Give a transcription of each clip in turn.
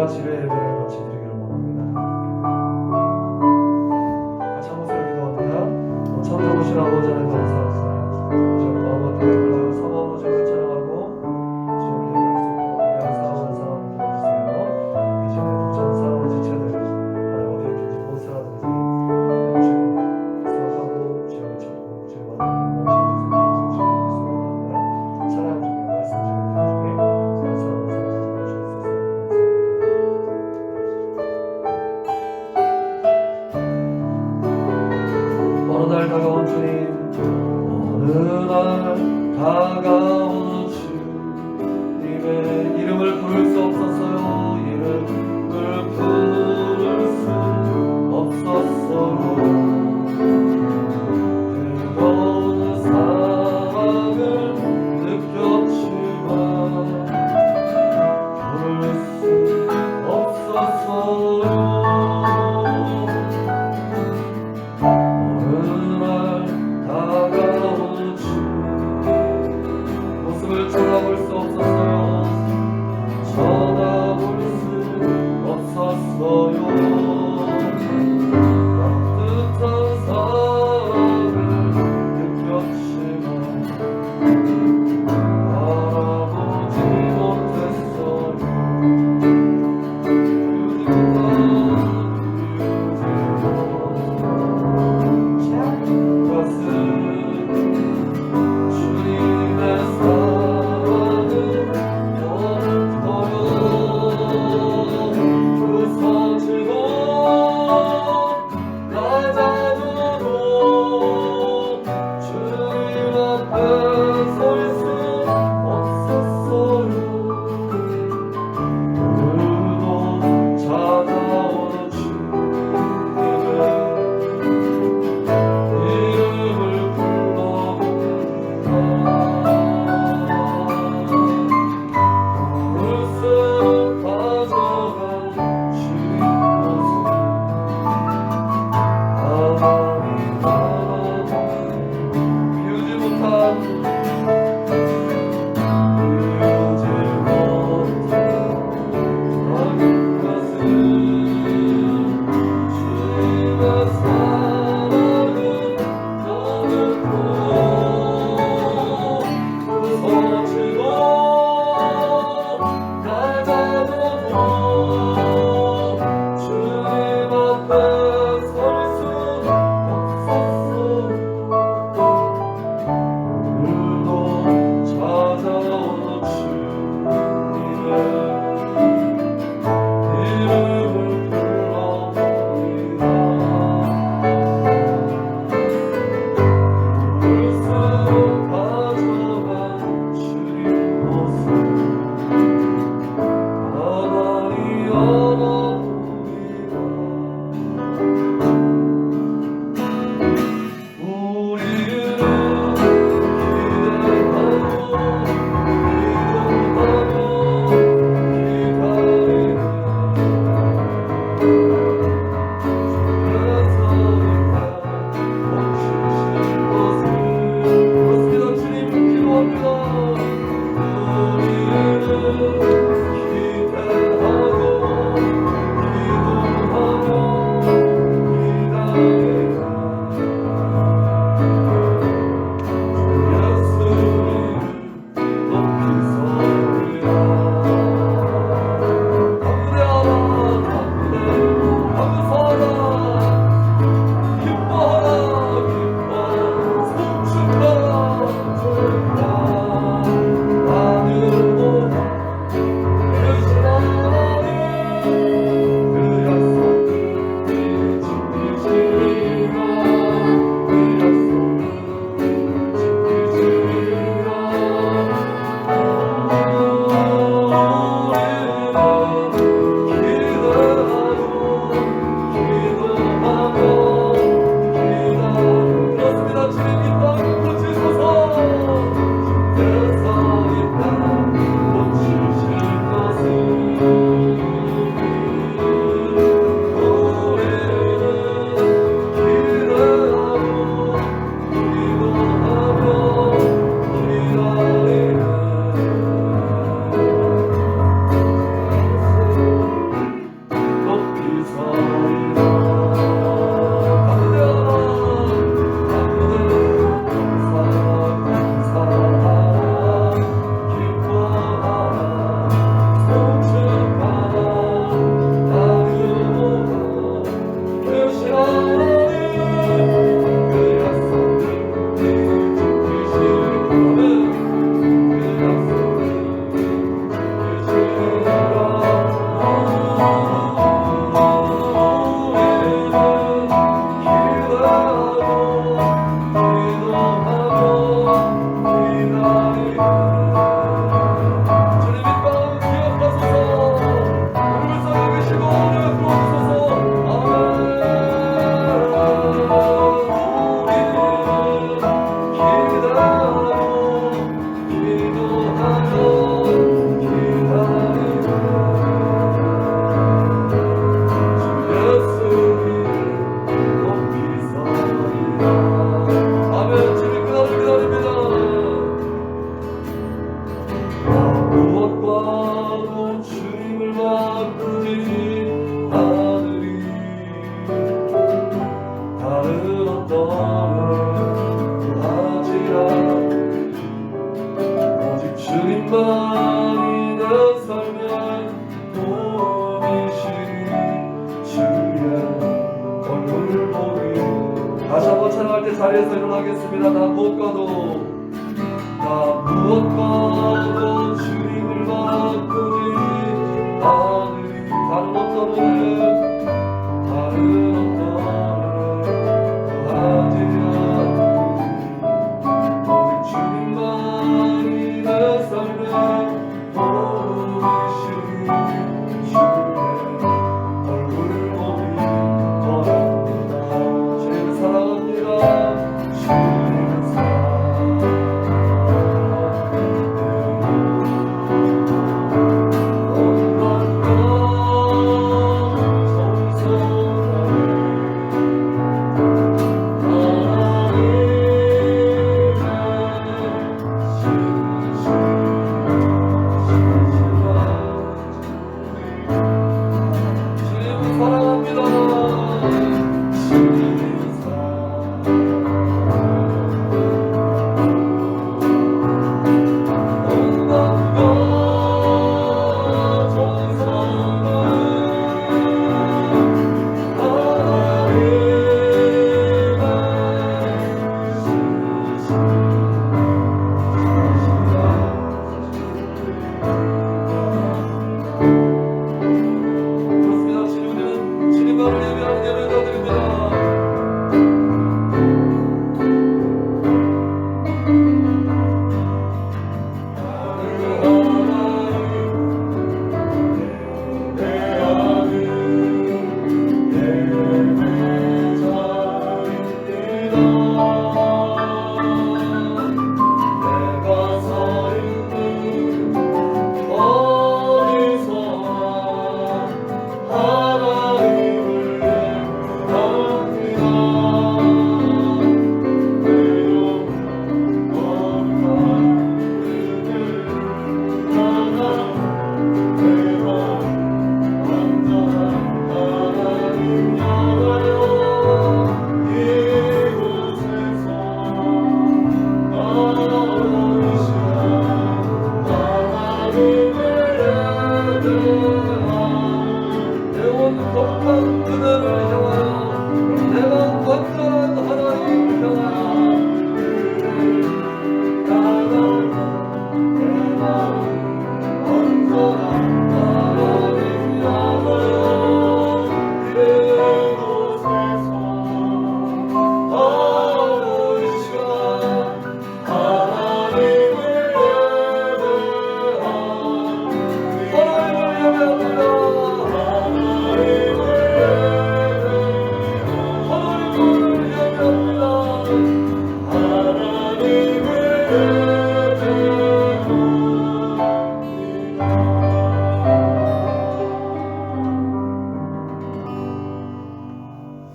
기도와 지뢰 예배를 같이 드리기를 원합니다. 같이 한 목소리 기도합니다. 천주보신 아버지 하나님 감사합니다. 주여 마음과 뜻을 다해 사모하는 주님을 찬양하고 주님을 예배할 수 있도록 우리 한 사람 한 사람 도와주세요. 이 시간에 부천 사랑을 지체들 하나님 어디에 있든지 무엇이라든지 주님 생각하고 주님을 찾고 주님 만나는 무엇이든지 주님을 찬양 중에 말씀 중에 기도 중에 한 사람 한 사람 도와주시옵소서. 감사합니다. 무엇과도 주님을 바꾸지 않으리. 다른 어떤 구하지 않으리. 오직 주님만이 내 삶의 도움이시리. 주의 얼굴 보리. 다시 한번 찬양할 때 자리에서 일어나겠습니다. 나 무엇과도 주님을 바꾸지 않으리. 다른 어떤 은혜 다른 어떤 은혜 구하지 않으리. 오직 주님만이 내 삶의 도움이시리. 주의 얼굴 보기 원합니다. 주님을 사랑합니다. 주님을 사랑합니다.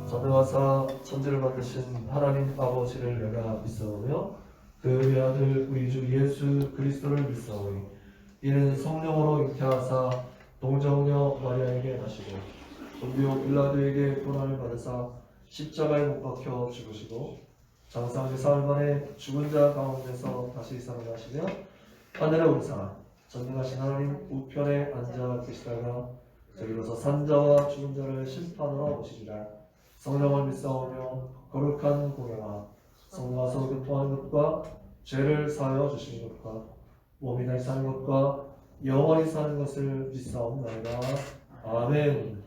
전능하사 천지를 만드신 하나님 아버지를 내가 믿사오며 그의 아들 우리 주 예수 그리스도를 믿사오니 이는 성령으로 잉태하사 동정녀 마리아에게 나시고 본디오 빌라도에게 고난을 받으사 십자가에 못 박혀 죽으시고 장사한 4일 만에 죽은 자 가운데서 다시 살아나시며 하늘에 오르사 전능하신 하나님 우편에 앉아 계시다가 저기로서 산자와 죽은 자를 심판하러 오시리라. 성령을 믿사오며 거룩한 공예와 성령와서 교통하는 것과 죄를 사하여 주시는 것과 몸이 다시 사는 것과 영원히 사는 것을 믿사옵나이다. 아멘.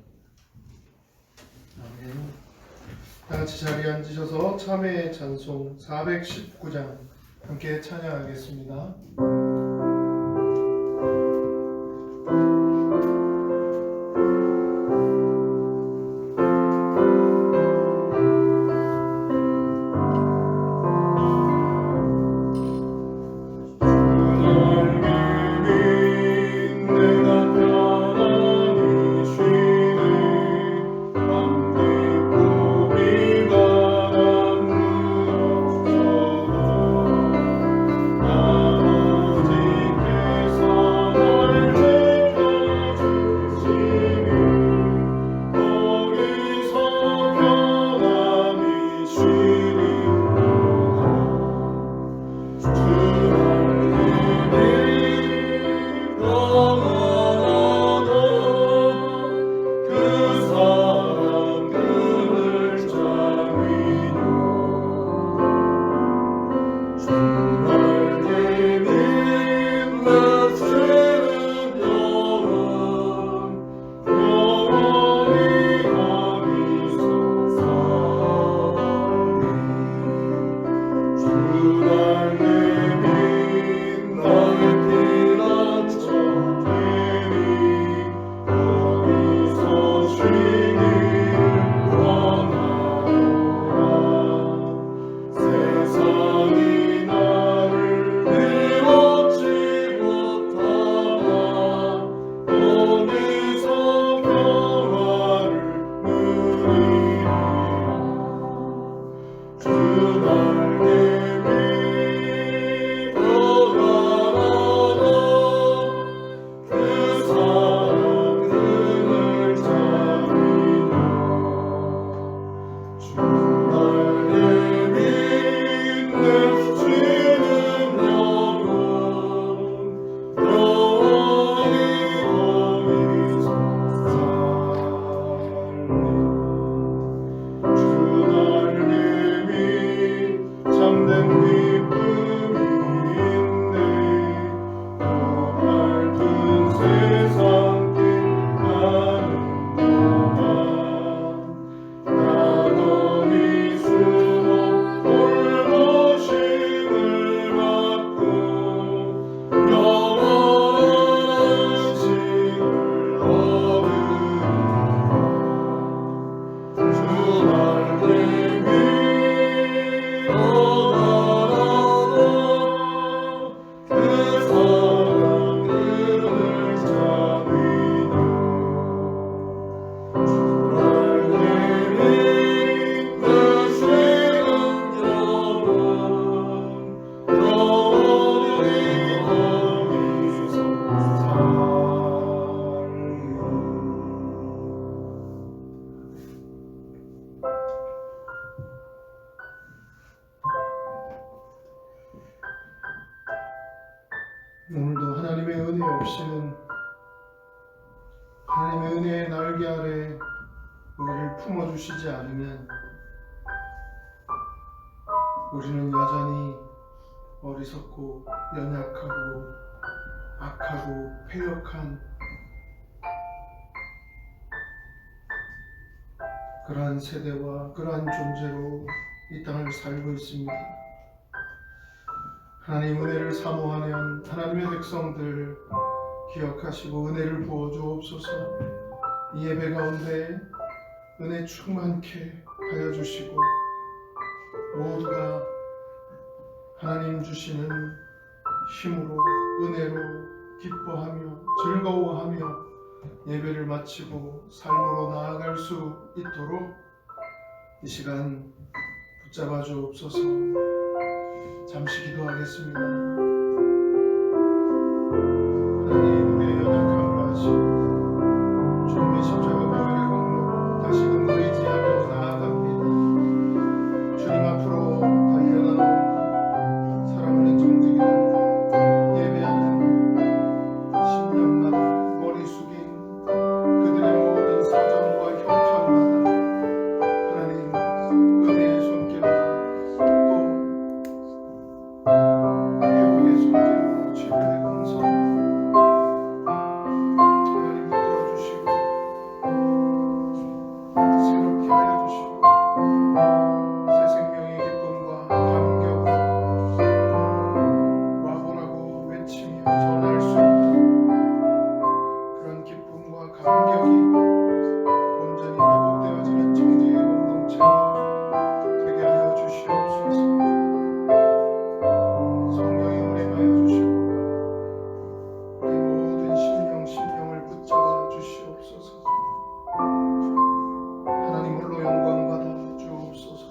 다같이 자리에 앉으셔서 참회의 찬송 419장 함께 찬양하겠습니다. 아버지 하나님의 은혜의 날개 아래 우리를 품어주시지 않으면 우리는 여전히 어리석고 연약하고 악하고 패역한 그러한 세대와 그러한 존재로 이 땅을 살고 있습니다. 하나님 은혜를 사모하는 하나님의 백성들 기억하시고 은혜를 부어주옵소서. 이 예배 가운데 은혜 충만케 하여 주시고 모두가 하나님 주시는 힘으로 은혜로 기뻐하며 즐거워하며 예배를 마치고 삶으로 나아갈 수 있도록 이 시간 붙잡아 주옵소서. 잠시 기도하겠습니다. 하나님 우리의 연약함을 아시고 주님의 십자가 보혈의 공로로 다시금 의지하며 나아갑니다. 주님 앞으로 달려나온 사랑하는 정직이들 예배하는 심령마다 머리 숙인 그들의 모든 사정과 형편마다 하나님 은혜의 손길로 또 회복의 손길로 치료의 공성 하나님 붙들어주시고 새롭게 하여 주시고 새 생명의 기쁨과 감격으로 와보라고 외치며 전할 수 있는 그런 기쁨과 감격이 온전히 회복되어지는 정직의 공동체가 되게 하여 주시옵소서. 성령이 운행하여 주시고 우리 모든 심령을 붙잡아 주시옵소서. 하나님 홀로 영광 받아 주옵소서.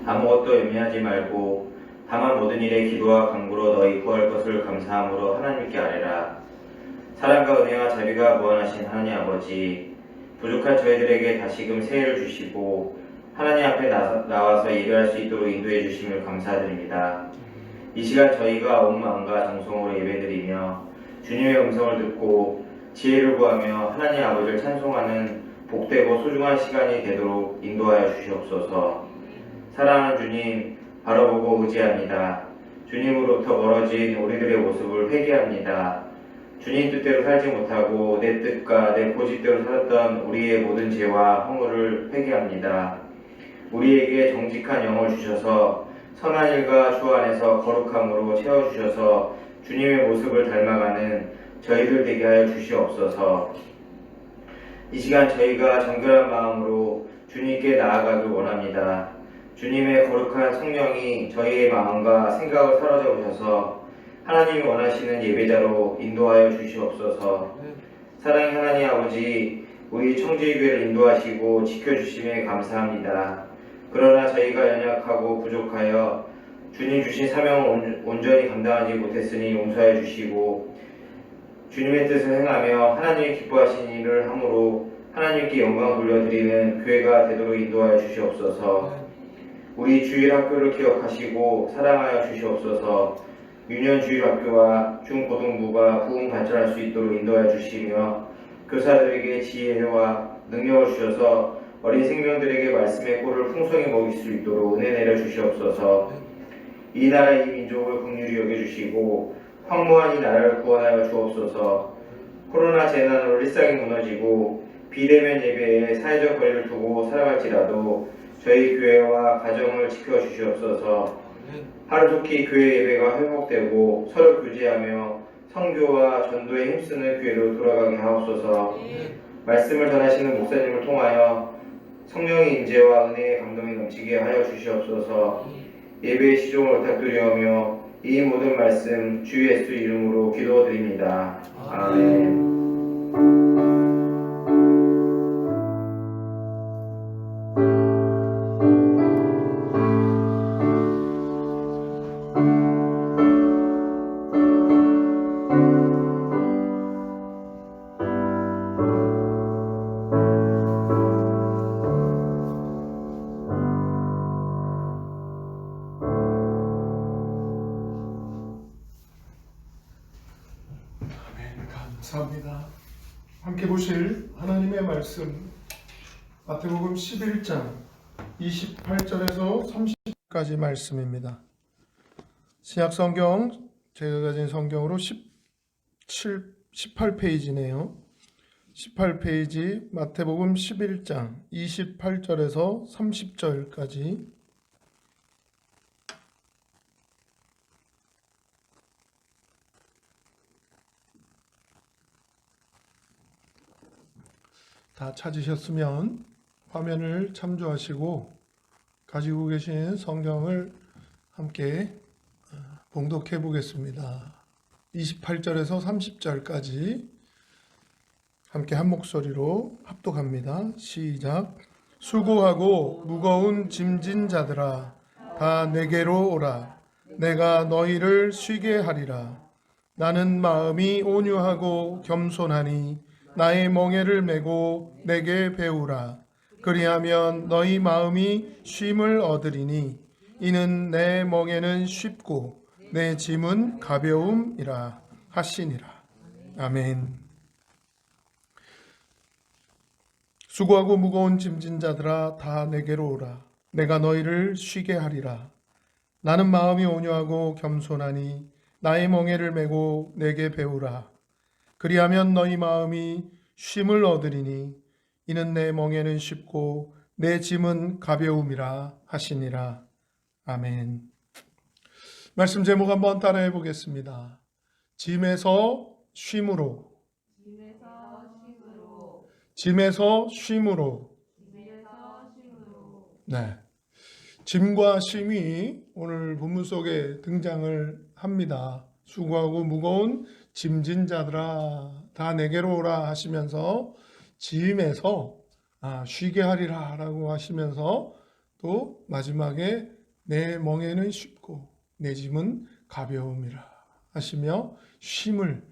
아무것도 염려하지 말고 다만 모든 일에 기도와 간구로 너희 구할 것을 감사함으로 하나님께 아뢰라. 사랑과 은혜와 자비가 무한하신 하나님 아버지, 부족한 저희들에게 다시금 새해를 주시고 하나님 앞에 나와서 예배할 수 있도록 인도해 주심을 감사드립니다. 이 시간 저희가 온 마음과 정성으로 예배드리며 주님의 음성을 듣고 지혜를 구하며 하나님 아버지를 찬송하는 복되고 소중한 시간이 되도록 인도하여 주시옵소서. 사랑하는 주님, 바라보고 의지합니다. 주님으로부터 멀어진 우리들의 모습을 회개합니다. 주님 뜻대로 살지 못하고 내 뜻과 내 고집대로 살았던 우리의 모든 죄와 허물을 회개합니다. 우리에게 정직한 영을 주셔서 선한 일과 주 안에서 거룩함으로 채워주셔서 주님의 모습을 닮아가는 저희들 되게 하여 주시옵소서. 이 시간 저희가 정결한 마음으로 주님께 나아가길 원합니다. 주님의 거룩한 성령이 저희의 마음과 생각을 사로잡아 주셔서 하나님이 원하시는 예배자로 인도하여 주시옵소서. 사랑의 하나님 아버지, 우리 청지교회를 인도하시고 지켜주심에 감사합니다. 그러나 저희가 연약하고 부족하여 주님 주신 사명을 온전히 감당하지 못했으니 용서해 주시고 주님의 뜻을 행하며 하나님이 기뻐하신 일을 함으로 하나님께 영광 돌려드리는 교회가 되도록 인도하여 주시옵소서. 우리 주일학교를 기억하시고 사랑하여 주시옵소서. 유년 주일학교와 중고등부가 부흥 발전할 수 있도록 인도하여 주시며 교사들에게 지혜와 능력을 주셔서 어린 생명들에게 말씀의 꿀을 풍성히 먹일 수 있도록 은혜 내려 주시옵소서. 이 나라 이 민족을 긍휼히 여겨주시고 황무한 이 나라를 구원하여 주옵소서. 코로나 재난으로 일상이 무너지고 비대면 예배에 사회적 거리를 두고 살아갈지라도 저희 교회와 가정을 지켜주시옵소서. 하루속히 교회 예배가 회복되고 서로 교제하며 선교와 전도에 힘쓰는 교회로 돌아가게 하옵소서. 말씀을 전하시는 목사님을 통하여 성령의 인재와 은혜의 감동이 넘치게 하여 주시옵소서. 예배의 시종을 부탁드리오며 이 모든 말씀 주 예수 이름으로 기도드립니다. 아멘. 함께 보실 하나님의 말씀 마태복음 11장 28절에서 30까지 말씀입니다. 신약성경 제가 가진 성경으로 18페이지네요. 18페이지 마태복음 11장 28절에서 30절까지 다 찾으셨으면 화면을 참조하시고 가지고 계신 성경을 함께 봉독해 보겠습니다. 28절에서 30절까지 함께 한 목소리로 합독합니다. 시작. 수고하고 무거운 짐진 자들아 다 내게로 오라. 내가 너희를 쉬게 하리라. 나는 마음이 온유하고 겸손하니 나의 멍에를 메고 내게 배우라. 그리하면 너희 마음이 쉼을 얻으리니 이는 내 멍에는 쉽고 내 짐은 가벼움이라 하시니라. 아멘. 수고하고 무거운 짐진 자들아 다 내게로 오라. 내가 너희를 쉬게 하리라. 나는 마음이 온유하고 겸손하니 나의 멍에를 메고 내게 배우라. 그리하면 너희 마음이 쉼을 얻으리니 이는 내 멍에는 쉽고 내 짐은 가벼움이라 하시니라. 아멘. 말씀 제목 한번 따라해 보겠습니다. 짐에서 쉼으로. 짐에서 쉼으로. 네. 짐과 쉼이 오늘 본문 속에 등장을 합니다. 수고하고 무거운 짐진 자들아 다 내게로 오라 하시면서 짐에서 쉬게 하리라 라고 하시면서 또 마지막에 내 멍에는 쉽고 내 짐은 가벼움이라 하시며 쉼을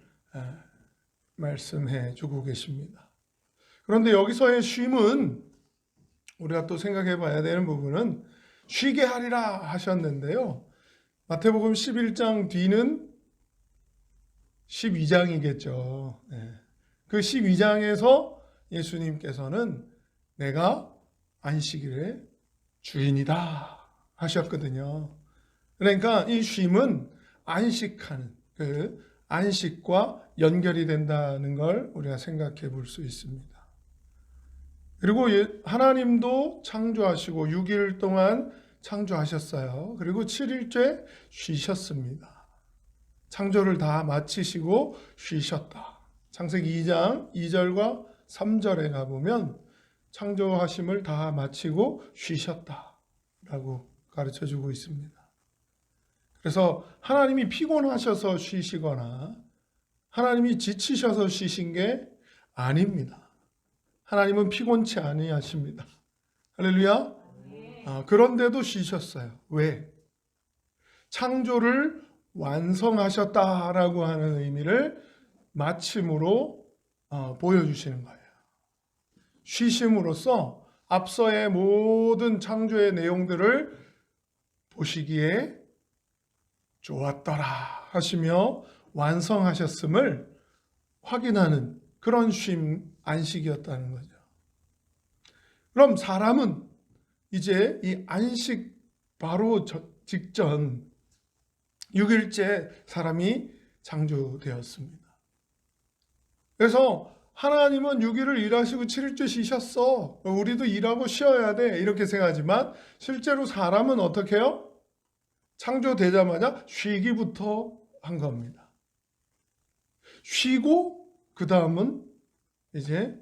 말씀해 주고 계십니다. 그런데 여기서의 쉼은 우리가 또 생각해 봐야 되는 부분은 쉬게 하리라 하셨는데요. 마태복음 11장 뒤는 12장이겠죠. 그 12장에서 예수님께서는 내가 안식일의 주인이다 하셨거든요. 그러니까 이 쉼은 안식하는 그 안식과 연결이 된다는 걸 우리가 생각해 볼 수 있습니다. 그리고 하나님도 창조하시고 6일 동안 창조하셨어요. 그리고 7일째 쉬셨습니다. 창조를 다 마치시고 쉬셨다. 창세기 2장 2절과 3절에 가보면 창조하심을 다 마치고 쉬셨다라고 가르쳐주고 있습니다. 그래서 하나님이 피곤하셔서 쉬시거나 하나님이 지치셔서 쉬신 게 아닙니다. 하나님은 피곤치 아니하십니다. 할렐루야. 그런데도 쉬셨어요. 왜? 창조를 완성하셨다라고 하는 의미를 마침으로 보여주시는 거예요. 쉬심으로써 앞서의 모든 창조의 내용들을 보시기에 좋았더라 하시며 완성하셨음을 확인하는 그런 쉼, 안식이었다는 거죠. 그럼 사람은 이제 이 안식 바로 직전 6일째 사람이 창조되었습니다. 그래서 하나님은 6일을 일하시고 7일째 쉬셨어. 우리도 일하고 쉬어야 돼. 이렇게 생각하지만 실제로 사람은 어떻게 해요? 창조되자마자 쉬기부터 한 겁니다. 쉬고 그 다음은 이제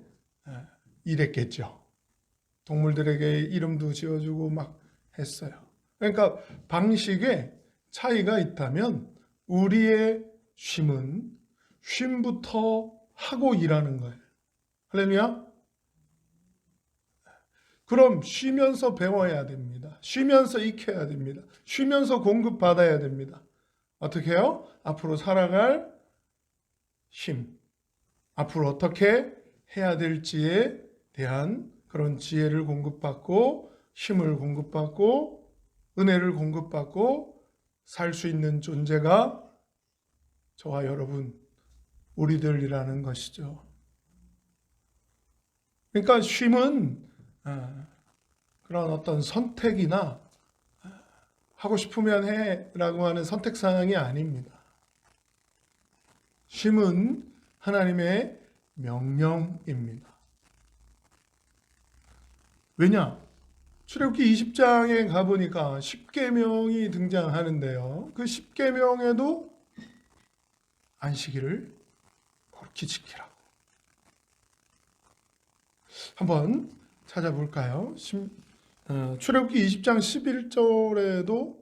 일했겠죠. 동물들에게 이름도 지어주고 막 했어요. 그러니까 방식에 차이가 있다면 우리의 쉼은 쉼부터 하고 일하는 거예요. 할렐루야. 그럼 쉬면서 배워야 됩니다. 쉬면서 익혀야 됩니다. 쉬면서 공급받아야 됩니다. 어떻게 해요? 앞으로 살아갈 힘, 앞으로 어떻게 해야 될지에 대한 그런 지혜를 공급받고 힘을 공급받고 은혜를 공급받고 살 수 있는 존재가 저와 여러분 우리들이라는 것이죠. 그러니까 쉼은 그런 어떤 선택이나 하고 싶으면 해라고 하는 선택사항이 아닙니다. 쉼은 하나님의 명령입니다. 왜냐? 출애굽기 20장에 가보니까 10계명이 등장하는데요. 그 10계명에도 안식일을 거룩히 지키라고. 한번 찾아볼까요? 출애굽기 20장 11절에도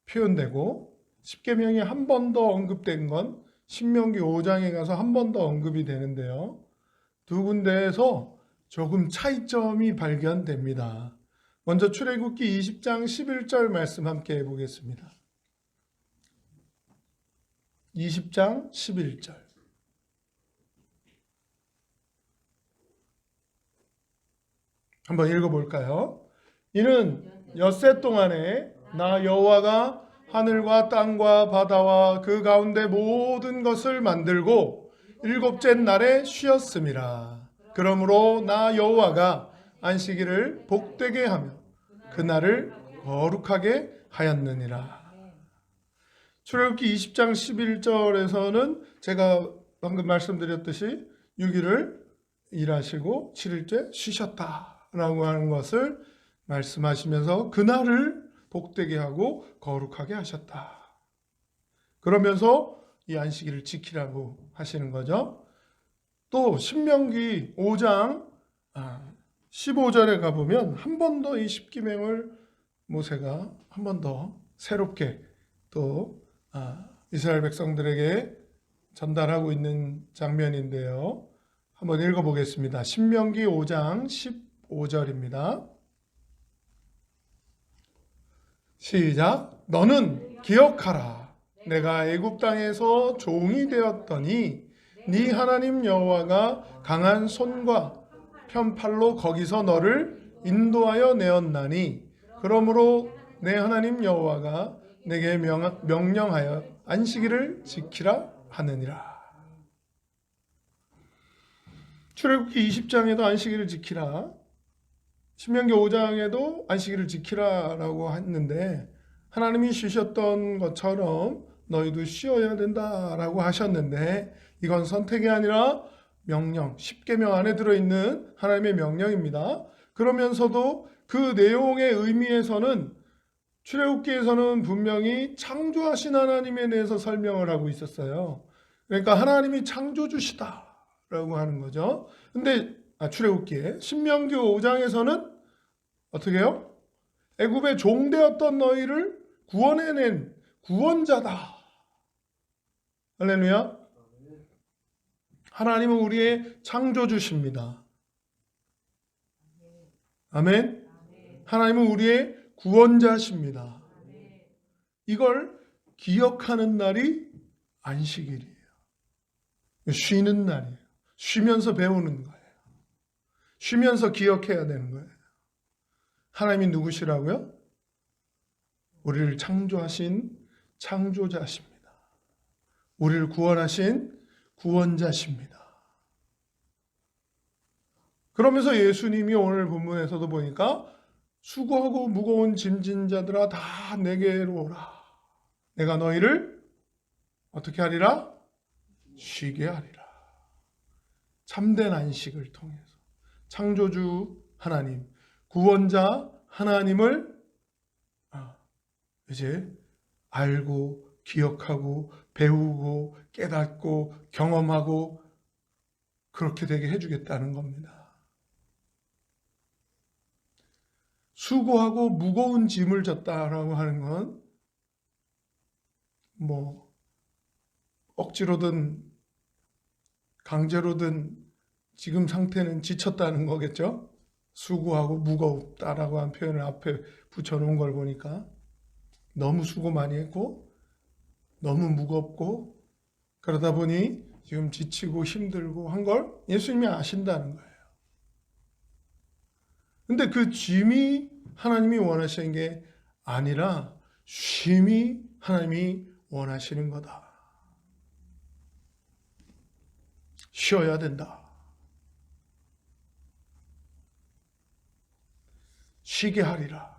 표현되고 10계명이 한 번 더 언급된 건 신명기 5장에 가서 한 번 더 언급이 되는데요. 두 군데에서 조금 차이점이 발견됩니다. 먼저 출애굽기 20장 11절 말씀 함께 해보겠습니다. 20장 11절. 한번 읽어볼까요? 이는 엿새 동안에 나 여호와가 하늘과 땅과 바다와 그 가운데 모든 것을 만들고 일곱째 날에 쉬었음이라. 그러므로 나 여호와가 안식일을 복되게 하며 그날을 거룩하게 하였느니라. 출애굽기 20장 11절에서는 제가 방금 말씀드렸듯이 6일을 일하시고 7일째 쉬셨다라고 하는 것을 말씀하시면서 그날을 복되게 하고 거룩하게 하셨다. 그러면서 이 안식일을 지키라고 하시는 거죠. 또 신명기 5장 15절에 가보면 한 번 더 이 십계명을 모세가 한 번 더 새롭게 또 이스라엘 백성들에게 전달하고 있는 장면인데요. 한번 읽어보겠습니다. 신명기 5장 15절입니다. 시작. 너는 기억하라. 내가 애굽 땅에서 종이 되었더니 네 하나님 여호와가 강한 손과 편팔로 거기서 너를 인도하여 내었나니 그러므로 내 하나님 여호와가 내게 명령하여 안식일을 지키라 하느니라. 출애굽기 20장에도 안식일을 지키라, 신명기 5장에도 안식일을 지키라라고 했는데 하나님이 쉬셨던 것처럼 너희도 쉬어야 된다라고 하셨는데 이건 선택이 아니라 명령, 10계명 안에 들어있는 하나님의 명령입니다. 그러면서도 그 내용의 의미에서는 출애굽기에서는 분명히 창조하신 하나님에 대해서 설명을 하고 있었어요. 그러니까 하나님이 창조주시다라고 하는 거죠. 근데 출애굽기에 신명기 5장에서는 어떻게 해요? 애굽의 종되었던 너희를 구원해낸 구원자다. 할렐루야. 하나님은 우리의 창조주십니다. 아멘. 하나님은 우리의 구원자십니다. 이걸 기억하는 날이 안식일이에요. 쉬는 날이에요. 쉬면서 배우는 거예요. 쉬면서 기억해야 되는 거예요. 하나님이 누구시라고요? 우리를 창조하신 창조자십니다. 우리를 구원하신 구원자십니다. 그러면서 예수님이 오늘 본문에서도 보니까 수고하고 무거운 짐진 자들아 다 내게로 오라. 내가 너희를 어떻게 하리라? 쉬게 하리라. 참된 안식을 통해서 창조주 하나님, 구원자 하나님을 이제 알고 기억하고 배우고 깨닫고 경험하고 그렇게 되게 해주겠다는 겁니다. 수고하고 무거운 짐을 졌다라고 하는 건 억지로든 강제로든 지금 상태는 지쳤다는 거겠죠. 수고하고 무겁다라고 한 표현을 앞에 붙여놓은 걸 보니까 너무 수고 많이 했고 너무 무겁고 그러다 보니 지금 지치고 힘들고 한 걸 예수님이 아신다는 거예요. 근데 그 짐이 하나님이 원하시는 게 아니라 쉼이 하나님이 원하시는 거다. 쉬어야 된다. 쉬게 하리라.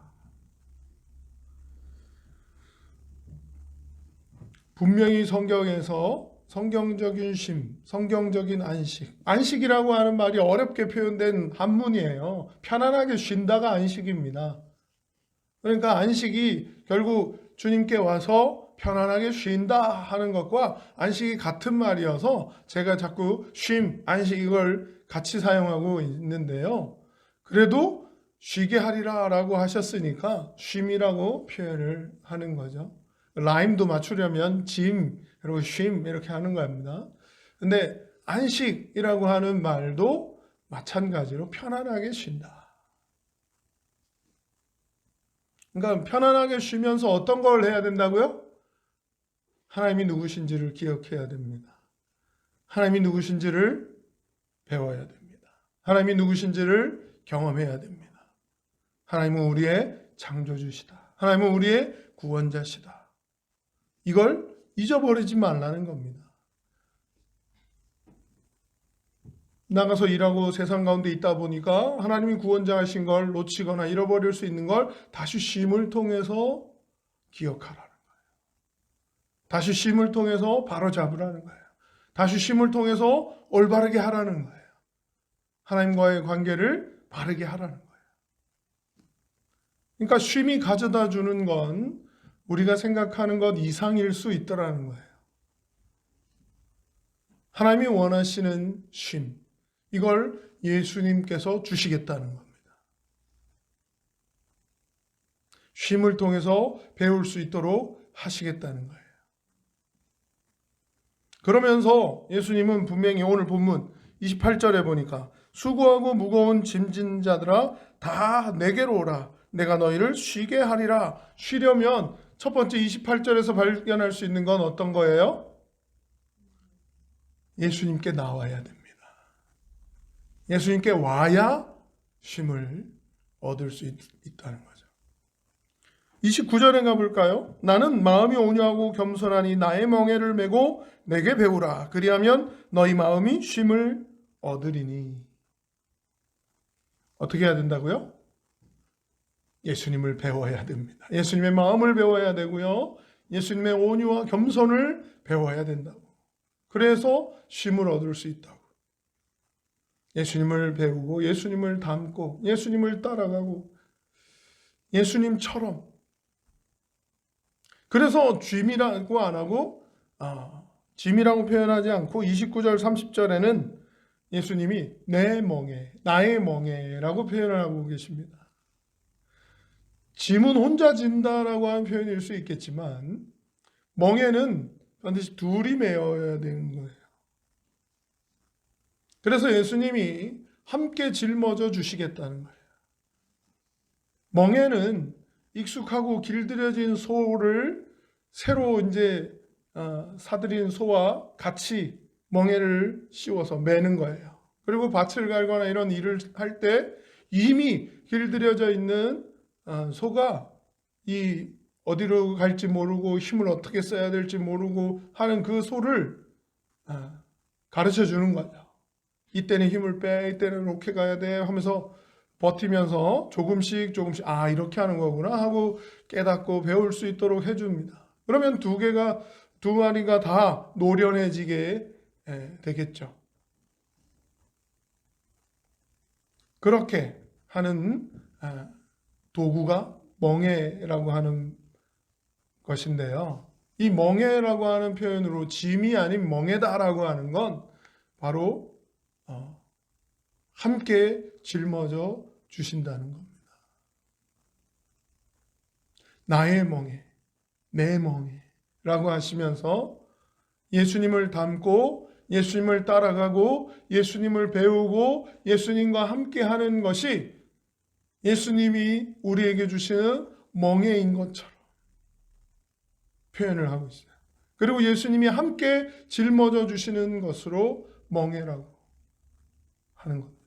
분명히 성경에서 성경적인 쉼, 성경적인 안식, 안식이라고 하는 말이 어렵게 표현된 한문이에요. 편안하게 쉰다가 안식입니다. 그러니까 안식이 결국 주님께 와서 편안하게 쉰다 하는 것과 안식이 같은 말이어서 제가 자꾸 쉼, 안식 이걸 같이 사용하고 있는데요. 그래도 쉬게 하리라 라고 하셨으니까 쉼이라고 표현을 하는 거죠. 라임도 맞추려면 짐, 그리고 쉼 이렇게 하는 겁니다. 근데 안식이라고 하는 말도 마찬가지로 편안하게 쉰다. 그러니까 편안하게 쉬면서 어떤 걸 해야 된다고요? 하나님이 누구신지를 기억해야 됩니다. 하나님이 누구신지를 배워야 됩니다. 하나님이 누구신지를 경험해야 됩니다. 하나님은 우리의 창조주시다. 하나님은 우리의 구원자시다. 이걸 잊어버리지 말라는 겁니다. 나가서 일하고 세상 가운데 있다 보니까 하나님이 구원자하신 걸 놓치거나 잃어버릴 수 있는 걸 다시 쉼을 통해서 기억하라는 거예요. 다시 쉼을 통해서 바로잡으라는 거예요. 다시 쉼을 통해서 올바르게 하라는 거예요. 하나님과의 관계를 바르게 하라는 거예요. 그러니까 쉼이 가져다 주는 건 우리가 생각하는 것 이상일 수 있더라는 거예요. 하나님이 원하시는 쉼, 이걸 예수님께서 주시겠다는 겁니다. 쉼을 통해서 배울 수 있도록 하시겠다는 거예요. 그러면서 예수님은 분명히 오늘 본문 28절에 보니까 수고하고 무거운 짐진 자들아 다 내게로 오라. 내가 너희를 쉬게 하리라. 쉬려면 첫 번째 28절에서 발견할 수 있는 건 어떤 거예요? 예수님께 나와야 됩니다. 예수님께 와야 쉼을 얻을 수 있다는 거죠. 29절에 가볼까요? 나는 마음이 온유하고 겸손하니 나의 멍에를 메고 내게 배우라. 그리하면 너희 마음이 쉼을 얻으리니. 어떻게 해야 된다고요? 예수님을 배워야 됩니다. 예수님의 마음을 배워야 되고요. 예수님의 온유와 겸손을 배워야 된다고. 그래서 쉼을 얻을 수 있다고. 예수님을 배우고 예수님을 닮고 예수님을 따라가고 예수님처럼. 그래서 짐이라고 안 하고 짐이라고 표현하지 않고 29절 30절에는 예수님이 내 멍에, 나의 멍에라고 표현을 하고 계십니다. 짐은 혼자 진다라고 하는 표현일 수 있겠지만 멍에는 반드시 둘이 메어야 되는 거예요. 그래서 예수님이 함께 짊어져 주시겠다는 거예요. 멍에는 익숙하고 길들여진 소를 새로 이제 사들인 소와 같이 멍에를 씌워서 매는 거예요. 그리고 밭을 갈거나 이런 일을 할 때 이미 길들여져 있는 소가 이 어디로 갈지 모르고 힘을 어떻게 써야 될지 모르고 하는 그 소를 가르쳐 주는 거죠. 이때는 힘을 빼, 이때는 이렇게 가야 돼 하면서 버티면서 조금씩 이렇게 하는 거구나 하고 깨닫고 배울 수 있도록 해줍니다. 그러면 두 마리가 다 노련해지게 되겠죠. 그렇게 하는 도구가 멍에라고 하는 것인데요. 이 멍에라고 하는 표현으로 짐이 아닌 멍에다라고 하는 건 바로 함께 짊어져 주신다는 겁니다. 나의 멍에, 내 멍에라고 하시면서 예수님을 닮고 예수님을 따라가고 예수님을 배우고 예수님과 함께 하는 것이 예수님이 우리에게 주시는 멍에인 것처럼 표현을 하고 있어요. 그리고 예수님이 함께 짊어져 주시는 것으로 멍에라고 하는 겁니다.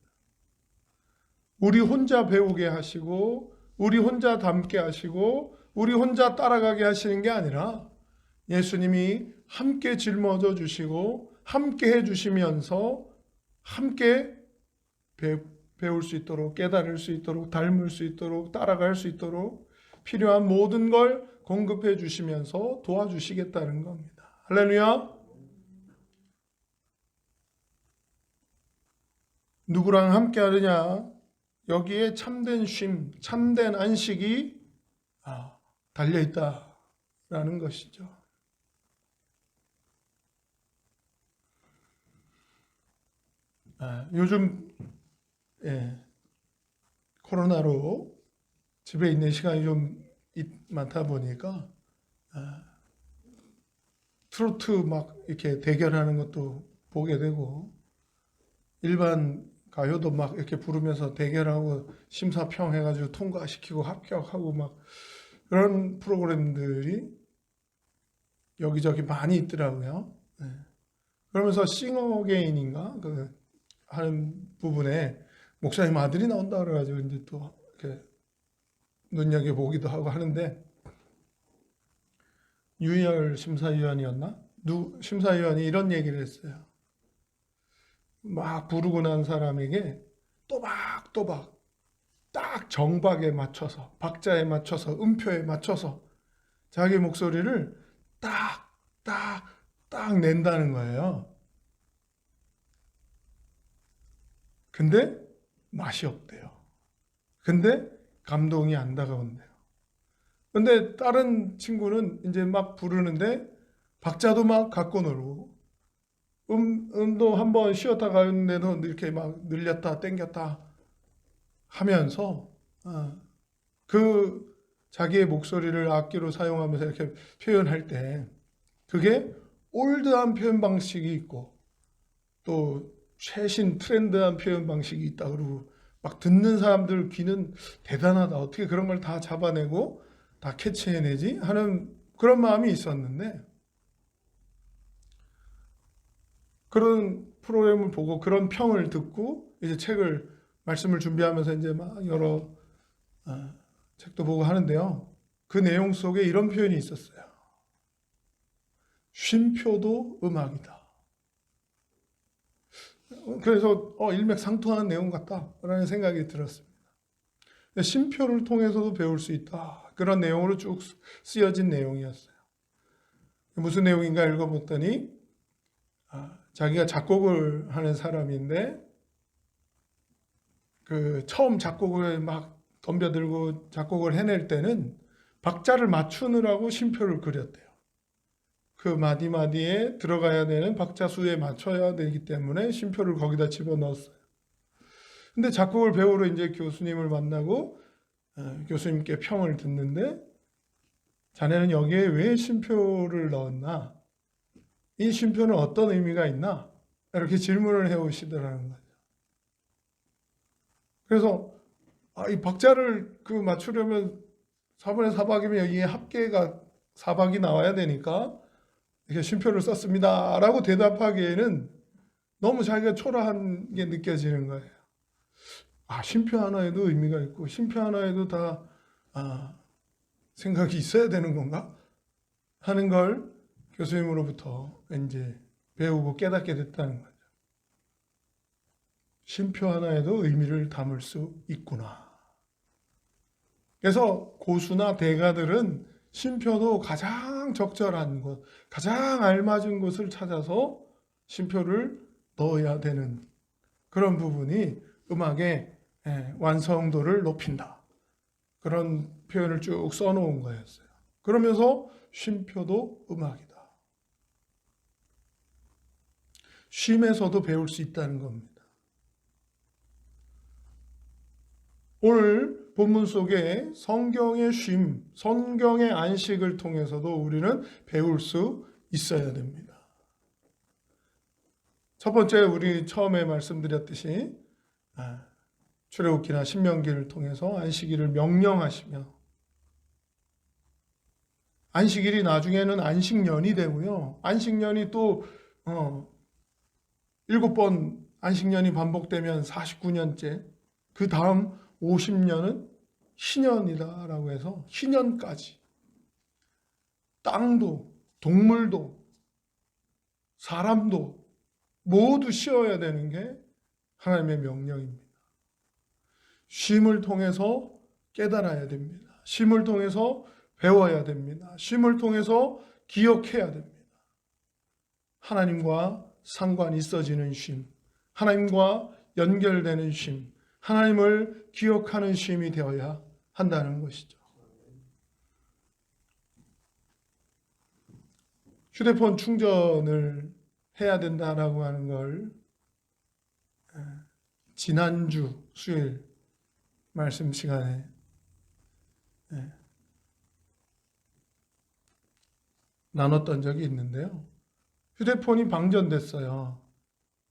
우리 혼자 배우게 하시고 우리 혼자 닮게 하시고 우리 혼자 따라가게 하시는 게 아니라 예수님이 함께 짊어져 주시고 함께 해주시면서 함께 배울 수 있도록, 깨달을 수 있도록, 닮을 수 있도록, 따라갈 수 있도록 필요한 모든 걸 공급해 주시면서 도와주시겠다는 겁니다. 할렐루야. 누구랑 함께 하느냐? 여기에 참된 쉼, 참된 안식이 달려있다라는 것이죠. 요즘 코로나로 집에 있는 시간이 좀 많다 보니까 트로트 막 이렇게 대결하는 것도 보게 되고, 일반 가요도 막 이렇게 부르면서 대결하고 심사평 해가지고 통과시키고 합격하고 막 그런 프로그램들이 여기저기 많이 있더라고요. 그러면서 싱어게인인가 그 하는 부분에 목사님 아들이 나온다 그래가지고 이제 또 이렇게 눈여겨 보기도 하고 하는데, 유희열 심사위원이었나? 심사위원이 이런 얘기를 했어요. 막 부르고 난 사람에게 또박또박 딱 정박에 맞춰서, 박자에 맞춰서, 음표에 맞춰서 자기 목소리를 딱 낸다는 거예요. 근데 맛이 없대요. 근데 감동이 안 다가온대요. 근데 다른 친구는 이제 막 부르는데 박자도 막 갖고 놀고, 음도 한번 쉬었다 가는데도 이렇게 막 늘렸다 땡겼다 하면서 그 자기의 목소리를 악기로 사용하면서 이렇게 표현할 때 그게 올드한 표현 방식이 있고 또 최신 트렌드한 표현 방식이 있다 그러고, 막 듣는 사람들 귀는 대단하다, 어떻게 그런 걸 다 잡아내고 다 캐치해내지 하는 그런 마음이 있었는데, 그런 프로그램을 보고 그런 평을 듣고 이제 말씀을 준비하면서 이제 막 여러 책도 보고 하는데요. 그 내용 속에 이런 표현이 있었어요. 쉼표도 음악이다. 그래서 일맥상통하는 내용 같다라는 생각이 들었습니다. 쉼표를 통해서도 배울 수 있다. 그런 내용으로 쭉 쓰여진 내용이었어요. 무슨 내용인가 읽어봤더니 자기가 작곡을 하는 사람인데 그 처음 작곡을 막 덤벼들고 작곡을 해낼 때는 박자를 맞추느라고 쉼표를 그렸대요. 그 마디마디에 들어가야 되는 박자 수에 맞춰야 되기 때문에 쉼표를 거기다 집어넣었어요. 근데 작곡을 배우러 이제 교수님을 만나고 교수님께 평을 듣는데, 자네는 여기에 왜 쉼표를 넣었나? 이 쉼표는 어떤 의미가 있나? 이렇게 질문을 해오시더라는 거죠. 그래서 이 박자를 맞추려면 4분의 4박이면 이 합계가 4박이 나와야 되니까 이렇게 쉼표를 썼습니다 라고 대답하기에는 너무 자기가 초라한 게 느껴지는 거예요. 쉼표 하나에도 의미가 있고 쉼표 하나에도 다 생각이 있어야 되는 건가? 하는 걸 교수님으로부터 이제 배우고 깨닫게 됐다는 거죠. 쉼표 하나에도 의미를 담을 수 있구나. 그래서 고수나 대가들은 쉼표도 가장 적절한 곳, 가장 알맞은 곳을 찾아서 쉼표를 넣어야 되는 그런 부분이 음악의 완성도를 높인다. 그런 표현을 쭉 써놓은 거였어요. 그러면서 쉼표도 음악이다. 쉼에서도 배울 수 있다는 겁니다. 오늘 본문 속에 성경의 쉼, 성경의 안식을 통해서도 우리는 배울 수 있어야 됩니다. 첫 번째, 우리 처음에 말씀드렸듯이 출애굽기나 신명기를 통해서 안식일을 명령하시며, 안식일이 나중에는 안식년이 되고요. 안식년이 또 7번 안식년이 반복되면 49년째, 그 다음 50년은 희년이다라고 해서 희년까지 땅도 동물도 사람도 모두 쉬어야 되는 게 하나님의 명령입니다. 쉼을 통해서 깨달아야 됩니다. 쉼을 통해서 배워야 됩니다. 쉼을 통해서 기억해야 됩니다. 하나님과 상관이 있어지는 쉼, 하나님과 연결되는 쉼, 하나님을 기억하는 쉼이 되어야 한다는 것이죠. 휴대폰 충전을 해야 된다라고 하는 걸 지난주 수요일 말씀 시간에 나눴던 적이 있는데요. 휴대폰이 방전됐어요.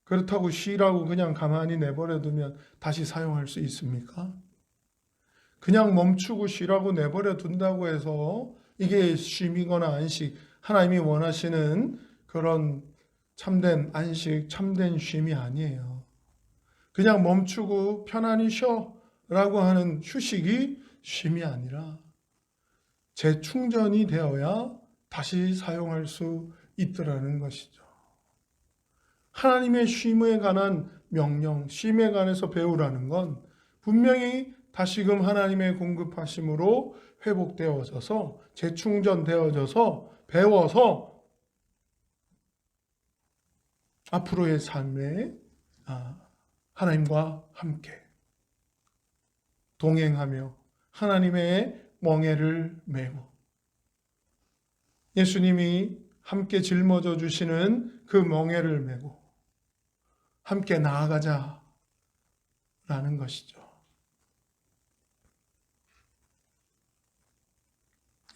그렇다고 쉬라고 그냥 가만히 내버려 두면 다시 사용할 수 있습니까? 그냥 멈추고 쉬라고 내버려 둔다고 해서 이게 쉼이거나 안식, 하나님이 원하시는 그런 참된 안식, 참된 쉼이 아니에요. 그냥 멈추고 편안히 쉬어라고 하는 휴식이 쉼이 아니라 재충전이 되어야 다시 사용할 수 있더라는 것이죠. 하나님의 쉼에 관한 명령, 쉼에 관해서 배우라는 건 분명히 다시금 하나님의 공급하심으로 회복되어져서 재충전되어져서 배워서 앞으로의 삶에 하나님과 함께 동행하며 하나님의 멍에를 메고 예수님이 함께 짊어져 주시는 그 멍에를 메고 함께 나아가자라는 것이죠.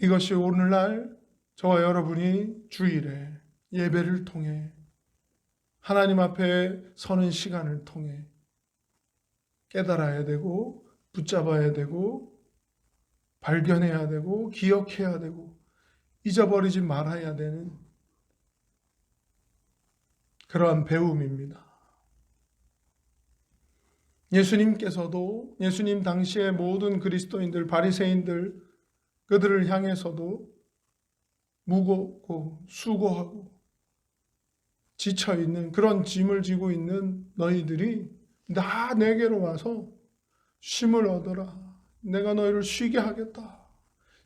이것이 오늘날 저와 여러분이 주일에 예배를 통해 하나님 앞에 서는 시간을 통해 깨달아야 되고 붙잡아야 되고 발견해야 되고 기억해야 되고 잊어버리지 말아야 되는 그러한 배움입니다. 예수님께서도 예수님 당시의 모든 그리스도인들, 바리새인들 그들을 향해서도 무겁고 수고하고 지쳐있는 그런 짐을 지고 있는 너희들이 다 내게로 와서 쉼을 얻어라. 내가 너희를 쉬게 하겠다.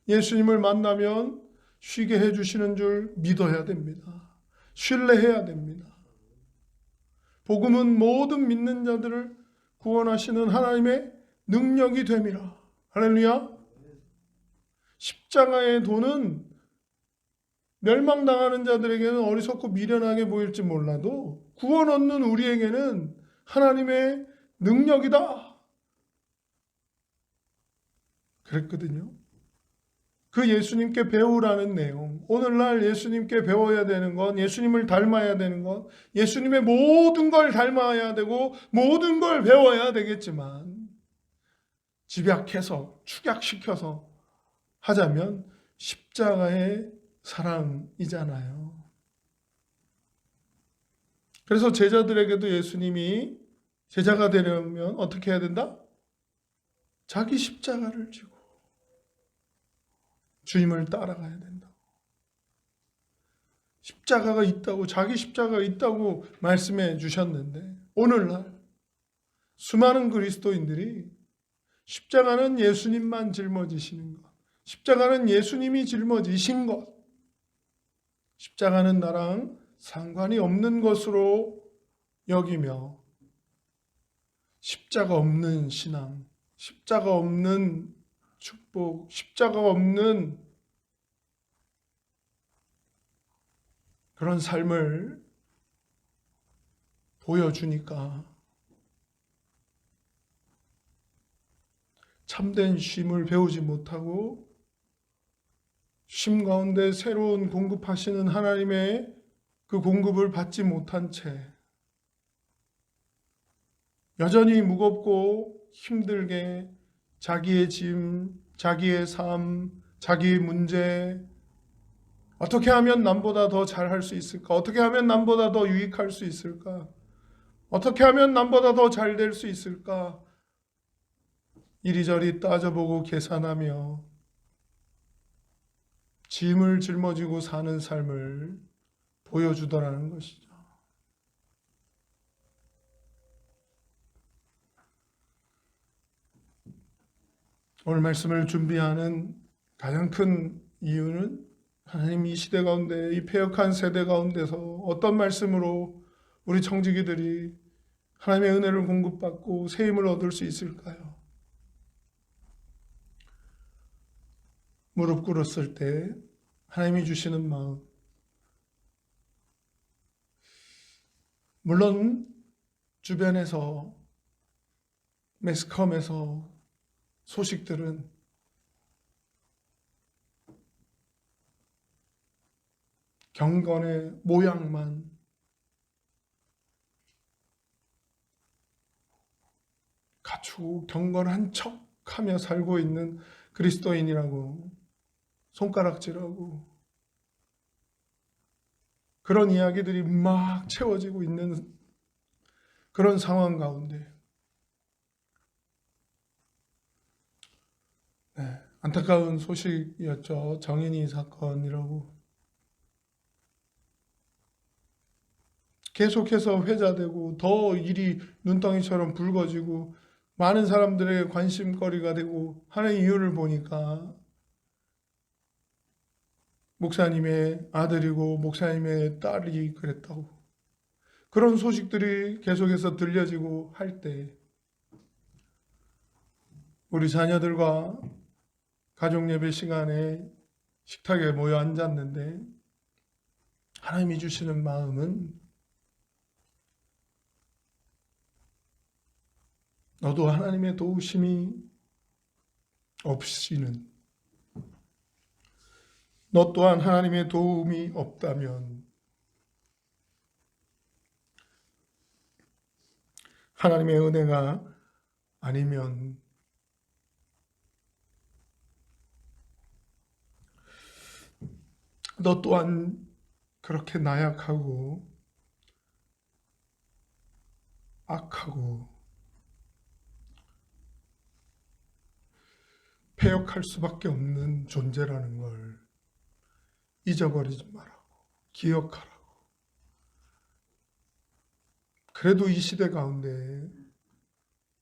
예수님을 만나면 쉬게 해주시는 줄 믿어야 됩니다. 신뢰해야 됩니다. 복음은 모든 믿는 자들을 구원하시는 하나님의 능력이 됨이라. 할렐루야. 십자가의 도는 멸망당하는 자들에게는 어리석고 미련하게 보일지 몰라도 구원 얻는 우리에게는 하나님의 능력이다. 그랬거든요. 그 예수님께 배우라는 내용, 오늘날 예수님께 배워야 되는 건, 예수님을 닮아야 되는 건, 예수님의 모든 걸 닮아야 되고 모든 걸 배워야 되겠지만 집약해서 축약시켜서 하자면 십자가의 사랑이잖아요. 그래서 제자들에게도 예수님이 제자가 되려면 어떻게 해야 된다? 자기 십자가를 지고 주님을 따라가야 된다고. 십자가가 있다고, 자기 십자가가 있다고 말씀해 주셨는데 오늘날 수많은 그리스도인들이 십자가는 예수님만 짊어지시는 것, 십자가는 예수님이 짊어지신 것, 십자가는 나랑 상관이 없는 것으로 여기며 십자가 없는 신앙, 십자가 없는 축복, 십자가 없는 그런 삶을 보여주니까 참된 쉼을 배우지 못하고 쉼 가운데 새로운 공급하시는 하나님의 그 공급을 받지 못한 채 여전히 무겁고 힘들게 자기의 짐, 자기의 삶, 자기의 문제, 어떻게 하면 남보다 더 잘할 수 있을까? 어떻게 하면 남보다 더 유익할 수 있을까? 어떻게 하면 남보다 더 잘 될 수 있을까? 이리저리 따져보고 계산하며 짐을 짊어지고 사는 삶을 보여주더라는 것이죠. 오늘 말씀을 준비하는 가장 큰 이유는 하나님 이 시대 가운데, 이 패역한 세대 가운데서 어떤 말씀으로 우리 청지기들이 하나님의 은혜를 공급받고 새 힘을 얻을 수 있을까요? 무릎 꿇었을 때 하나님이 주시는 마음, 물론 주변에서 매스컴에서 소식들은 경건의 모양만 갖추고 경건한 척하며 살고 있는 그리스도인이라고 손가락질하고 그런 이야기들이 막 채워지고 있는 그런 상황 가운데 안타까운 소식이었죠. 정인이 사건이라고. 계속해서 회자되고 더 일이 눈덩이처럼 붉어지고 많은 사람들의 관심거리가 되고 하는 이유를 보니까 목사님의 아들이고 목사님의 딸이 그랬다고. 그런 소식들이 계속해서 들려지고 할 때 우리 자녀들과 가족 예배 시간에 식탁에 모여 앉았는데 하나님이 주시는 마음은 너도 하나님의 도우심이 없이는, 너 또한 하나님의 도움이 없다면 하나님의 은혜가 아니면 너 또한 그렇게 나약하고 악하고 패역할 수밖에 없는 존재라는 걸 잊어버리지 말라고, 기억하라고. 그래도 이 시대 가운데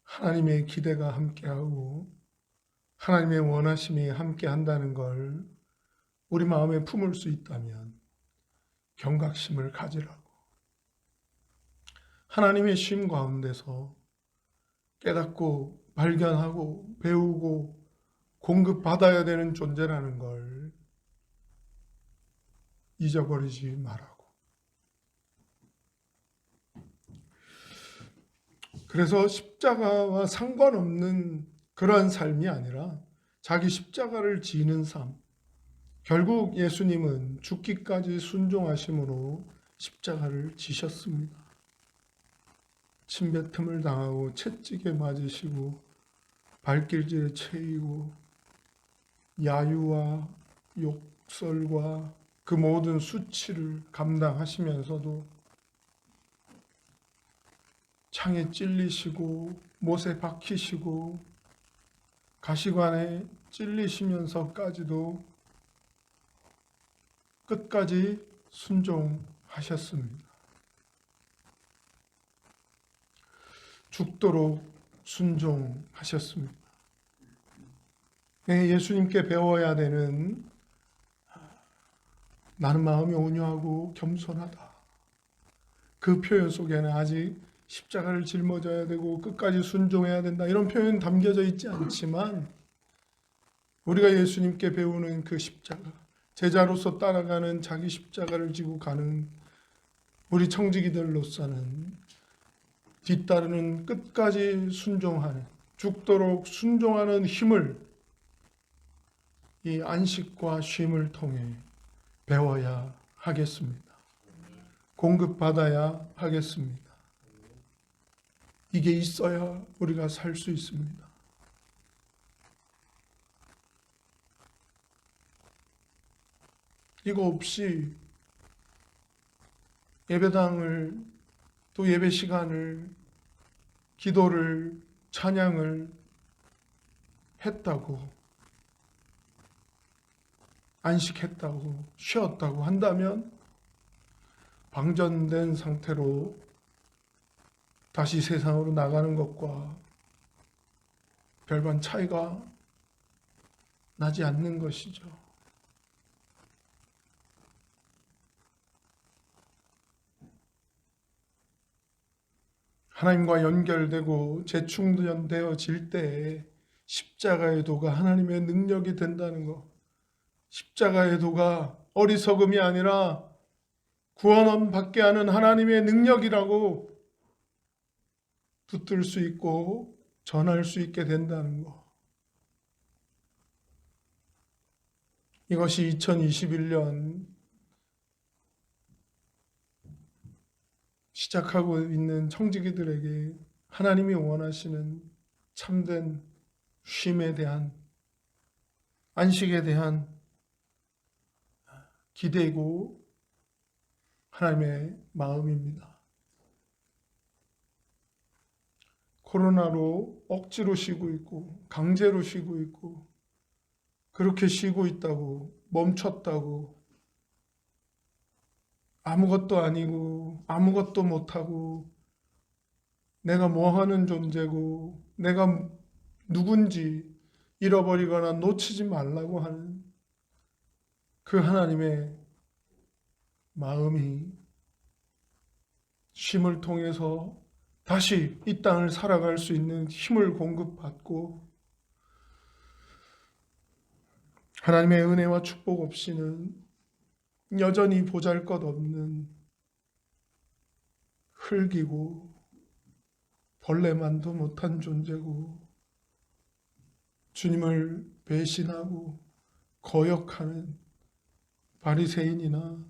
하나님의 기대가 함께하고 하나님의 원하심이 함께한다는 걸 우리 마음에 품을 수 있다면 경각심을 가지라고. 하나님의 쉼 가운데서 깨닫고 발견하고 배우고 공급받아야 되는 존재라는 걸 잊어버리지 말라고. 그래서 십자가와 상관없는 그러한 삶이 아니라 자기 십자가를 지는 삶. 결국 예수님은 죽기까지 순종하심으로 십자가를 지셨습니다. 침뱉음을 당하고 채찍에 맞으시고 발길질에 채이고 야유와 욕설과 그 모든 수치를 감당하시면서도 창에 찔리시고 못에 박히시고 가시관에 찔리시면서까지도 끝까지 순종하셨습니다. 죽도록 순종하셨습니다. 예수님께 배워야 되는 나는 마음이 온유하고 겸손하다. 그 표현 속에는 아직 십자가를 짊어져야 되고 끝까지 순종해야 된다. 이런 표현은 담겨져 있지 않지만 우리가 예수님께 배우는 그 십자가, 제자로서 따라가는 자기 십자가를 지고 가는 우리 청지기들로서는 뒤따르는 끝까지 순종하는, 죽도록 순종하는 힘을 이 안식과 쉼을 통해 배워야 하겠습니다. 공급받아야 하겠습니다. 이게 있어야 우리가 살 수 있습니다. 이거 없이 예배당을, 또 예배 시간을, 기도를, 찬양을 했다고, 안식했다고, 쉬었다고 한다면 방전된 상태로 다시 세상으로 나가는 것과 별반 차이가 나지 않는 것이죠. 하나님과 연결되고 재충전되어질 때 십자가의 도가 하나님의 능력이 된다는 것. 십자가의 도가 어리석음이 아니라 구원원 받게 하는 하나님의 능력이라고 붙들 수 있고 전할 수 있게 된다는 것. 이것이 2021년 시작하고 있는 청지기들에게 하나님이 원하시는 참된 쉼에 대한, 안식에 대한 기대이고 하나님의 마음입니다. 코로나로 억지로 쉬고 있고 강제로 쉬고 있고 그렇게 쉬고 있다고, 멈췄다고, 아무것도 아니고 아무것도 못하고 내가 뭐하는 존재고 내가 누군지 잃어버리거나 놓치지 말라고 하는 그 하나님의 마음이 쉼을 통해서 다시 이 땅을 살아갈 수 있는 힘을 공급받고 하나님의 은혜와 축복 없이는 여전히 보잘것없는 흙이고 벌레만도 못한 존재고 주님을 배신하고 거역하는 바리새인이나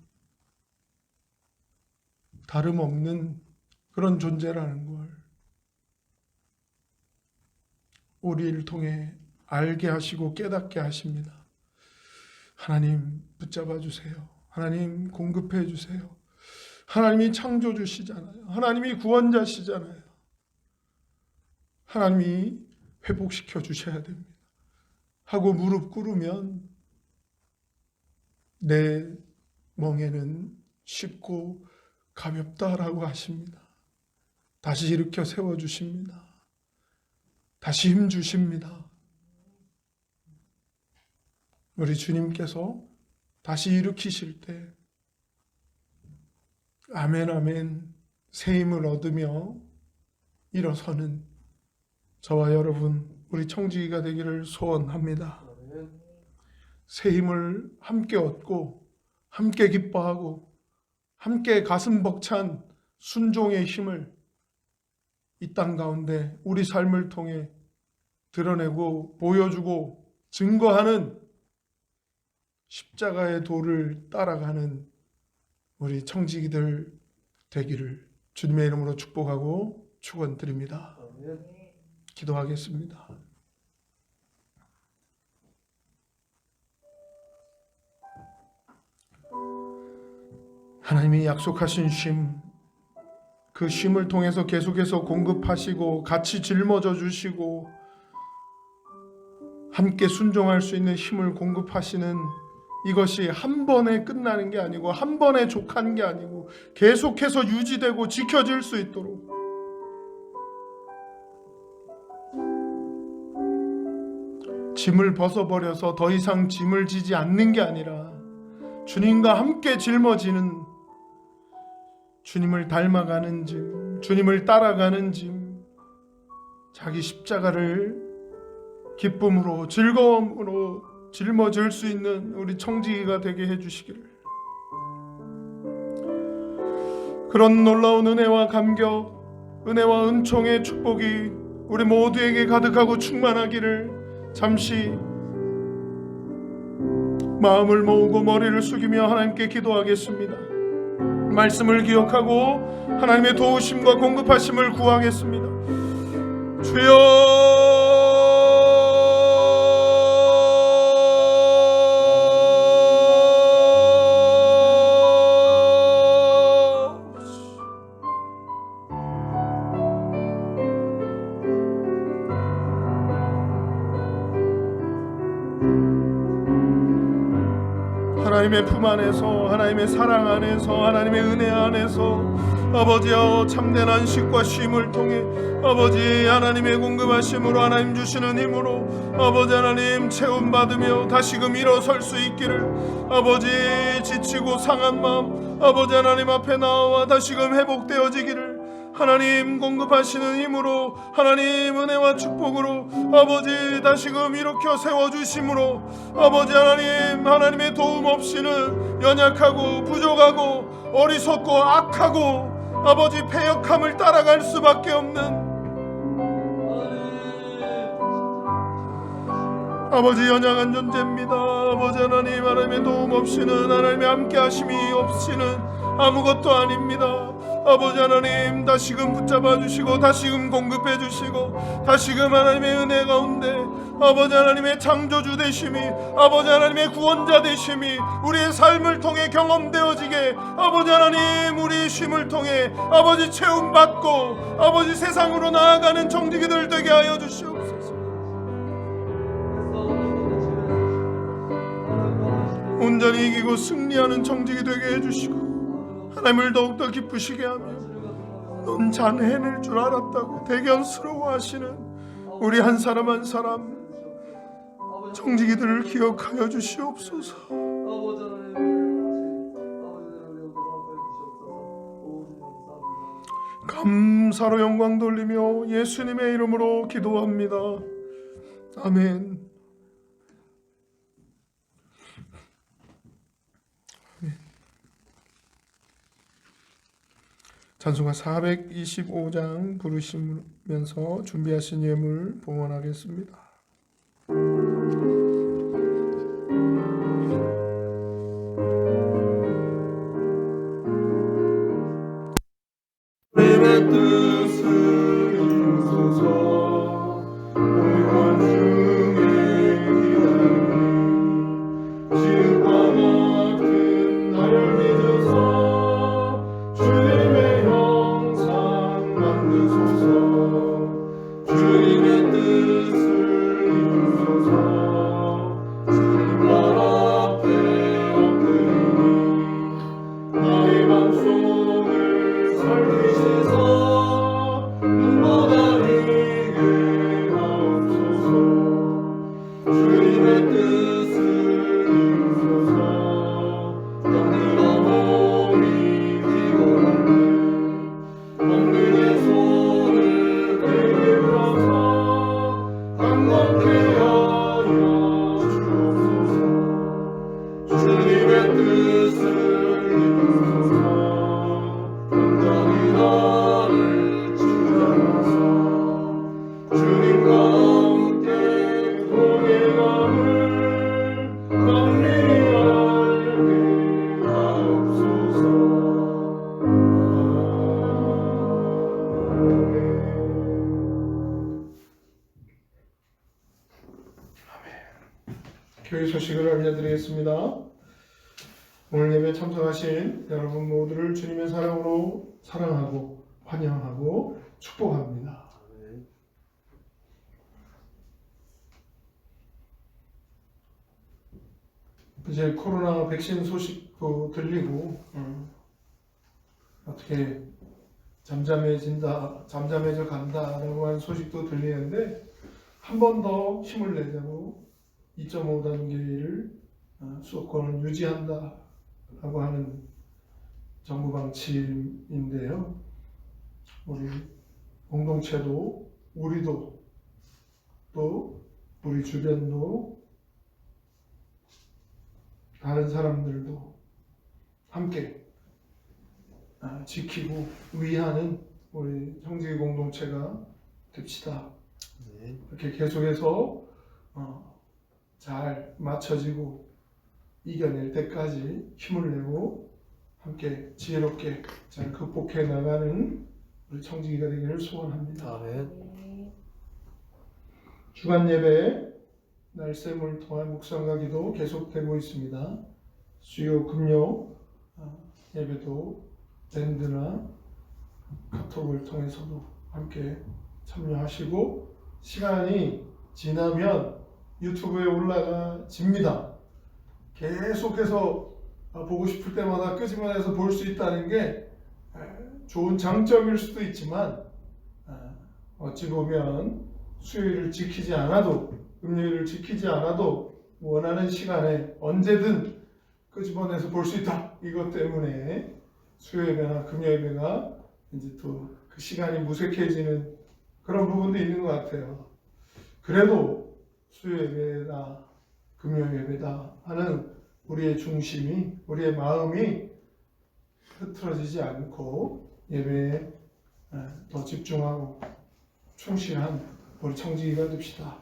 다름없는 그런 존재라는 걸 우리를 통해 알게 하시고 깨닫게 하십니다. 하나님 붙잡아 주세요. 하나님 공급해 주세요. 하나님이 창조주시잖아요. 하나님이 구원자시잖아요. 하나님이 회복시켜 주셔야 됩니다. 하고 무릎 꿇으면 내 멍에는 쉽고 가볍다라고 하십니다. 다시 일으켜 세워주십니다. 다시 힘 주십니다. 우리 주님께서 다시 일으키실 때 아멘 아멘 새 힘을 얻으며 일어서는 저와 여러분 우리 청지기가 되기를 소원합니다. 새 힘을 함께 얻고 함께 기뻐하고 함께 가슴 벅찬 순종의 힘을 이 땅 가운데 우리 삶을 통해 드러내고 보여주고 증거하는 십자가의 도를 따라가는 우리 청지기들 되기를 주님의 이름으로 축복하고 축원드립니다. 기도하겠습니다. 하나님이 약속하신 쉼, 그 쉼을 통해서 계속해서 공급하시고 같이 짊어져 주시고 함께 순종할 수 있는 힘을 공급하시는 이것이 한 번에 끝나는 게 아니고 한 번에 족한 게 아니고 계속해서 유지되고 지켜질 수 있도록 짐을 벗어버려서 더 이상 짐을 지지 않는 게 아니라 주님과 함께 짊어지는, 주님을 닮아가는 짐, 주님을 따라가는 짐, 자기 십자가를 기쁨으로 즐거움으로 짊어질 수 있는 우리 청지기가 되게 해주시기를, 그런 놀라운 은혜와 감격, 은혜와 은총의 축복이 우리 모두에게 가득하고 충만하기를 잠시 마음을 모으고 머리를 숙이며 하나님께 기도하겠습니다. 말씀을 기억하고 하나님의 도우심과 공급하심을 구하겠습니다. 주여, 하나님의 품 안에서, 하나님의 사랑 안에서, 하나님의 은혜 안에서 아버지여 참된 안식과 쉼을 통해 아버지 하나님의 공급하심으로, 하나님 주시는 힘으로 아버지 하나님 체험받으며 다시금 일어설 수 있기를, 아버지 지치고 상한 마음 아버지 하나님 앞에 나와 다시금 회복되어지기를 하나님 공급하시는 힘으로, 하나님 은혜와 축복으로 아버지 다시금 일으켜 세워주심으로 아버지 하나님, 하나님의 도움 없이는 연약하고 부족하고 어리석고 악하고 아버지 패역함을 따라갈 수밖에 없는 아버지 연약한 존재입니다. 아버지 하나님, 하나님의 도움 없이는, 하나님의 함께하심이 없이는 아무것도 아닙니다. 아버지 하나님 다시금 붙잡아 주시고 다시금 공급해 주시고 다시금 하나님의 은혜 가운데 아버지 하나님의 창조주 되심이, 아버지 하나님의 구원자 되심이 우리의 삶을 통해 경험되어지게, 아버지 하나님 우리의 쉼을 통해 아버지 체험받고 아버지 세상으로 나아가는 정직이들 되게 하여 주시옵소서. 온전히 이기고 승리하는 정직이 되게 해주시고 하나님을 더욱더 기쁘시게 하며 넌 잔해낼 줄 알았다고 대견스러워 하시는 우리 한 사람 한 사람 정직이들을 기억하여 주시옵소서. 감사로 영광 돌리며 예수님의 이름으로 기도합니다. 아멘. 찬송가 425장 부르시면서 준비하신 예물 봉헌하겠습니다. 주님의 뜻을 이루소서. 오늘 중에 기다리니 지금과 같은 날 믿으소. 주님의 형상 만드소서. 주님의 뜻을 이루소서. 주님 발 앞에 엎드리니 나의 방송을 살피시사 눈보다 이게 하옵소서. 주님의 뜻을 이루소서. 영리가 몸이 피곤한데 엉덩이의 손을 베게 불어서 강건케 하여 주옵소서. 주님의 뜻을 이루소서. 온전히 나를 주장하사 주님과 함께 동행함을 감리히 알게 하옵소서. 교회 소식을 알려드리겠습니다. 오늘 예배 참석하신 여러분 모두를 주님의 사랑으로 사랑하고 환영하고 축복합니다. 이제 코로나 백신 소식도 들리고 어떻게 잠잠해져 간다라고 하는 소식도 들리는데 한 번 더 힘을 내자고 2.5단계를 수도권은 유지한다라고 하는 정부 방침인데요. 우리 공동체도 우리도 또 우리 주변도 다른 사람들도 함께 지키고 위하는 우리 형제 공동체가 됩시다. 이렇게 계속해서 잘 맞춰지고 이겨낼 때까지 힘을 내고 함께 지혜롭게 잘 극복해 나가는 우리 청지기가 되기를 소원합니다. 아멘. 주간 예배 날샘을 통한 묵상과 기도 계속되고 있습니다. 수요 금요 예배도 밴드나 카톡을 통해서도 함께 참여하시고 시간이 지나면 유튜브에 올라가집니다. 계속해서 보고 싶을 때마다 끄집어내서 볼 수 있다는 게 좋은 장점일 수도 있지만 어찌 보면 수요일을 지키지 않아도 금요일을 지키지 않아도 원하는 시간에 언제든 끄집어내서 볼 수 있다. 이것 때문에 수요 예배나 금요 예배가 이제 또 그 시간이 무색해지는 그런 부분도 있는 것 같아요. 그래도 수요 예배다, 금요 예배다 하는 우리의 중심이, 우리의 마음이 흐트러지지 않고 예배에 더 집중하고 충실한 우리 청지기가 됩시다.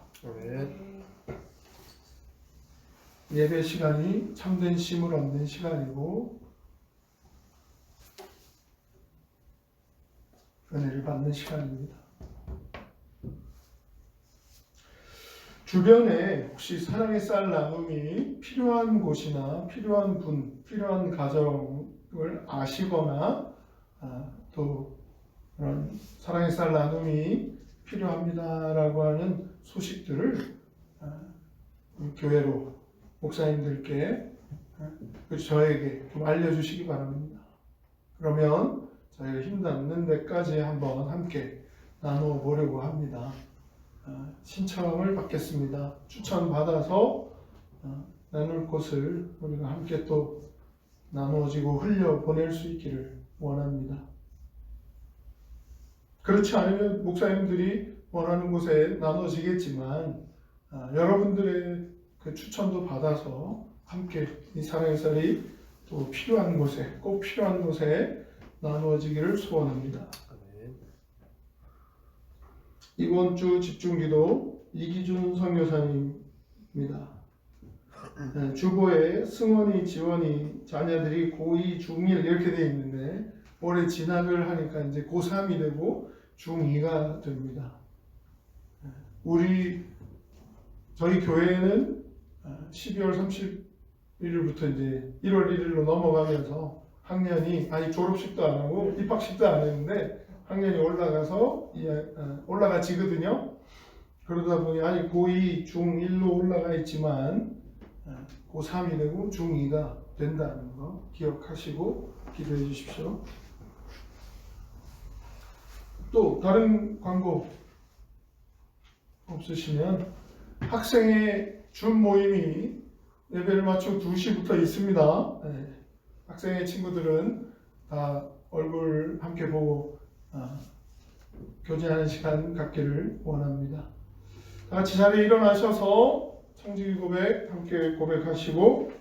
예배 시간이 참된 쉼을 얻는 시간이고 은혜를 받는 시간입니다. 주변에 혹시 사랑의 쌀 나눔이 필요한 곳이나 필요한 분, 필요한 가정을 아시거나 또 그런 사랑의 쌀 나눔이 필요합니다라고 하는 소식들을 교회로 목사님들께 저에게 좀 알려주시기 바랍니다. 그러면 저희가 힘 닿는 데까지 한번 함께 나누어 보려고 합니다. 신청을 받겠습니다. 추천 받아서 나눌 것을 우리가 함께 또 나누어지고 흘려 보낼 수 있기를 원합니다. 그렇지 않으면 목사님들이 원하는 곳에 나눠지겠지만 여러분들의 그 추천도 받아서 함께 이 사랑의 쌀이 또 필요한 곳에, 꼭 필요한 곳에 나누어지기를 소원합니다. 이번 주 집중기도 이기준 선교사님입니다. 주보에 승원이, 지원이 자녀들이 고2, 중1 이렇게 되어 있는데 올해 진학을 하니까 이제 고3이 되고 중2가 됩니다. 저희 교회는 12월 31일부터 이제 1월 1일로 넘어가면서 학년이 아직 졸업식도 안 하고 입학식도 안 했는데 학년이 올라가지거든요. 그러다 보니 아직 고2, 중1로 올라가 있지만 고3이 되고 중2가 된다는 거 기억하시고 기도해 주십시오. 또 다른 광고 없으시면 학생의 줌 모임이 예배를 마치고 2시부터 있습니다. 학생의 친구들은 다 얼굴 함께 보고 교제하는 시간 갖기를 원합니다. 다 같이 자리에 일어나셔서 청지기 고백 함께 고백하시고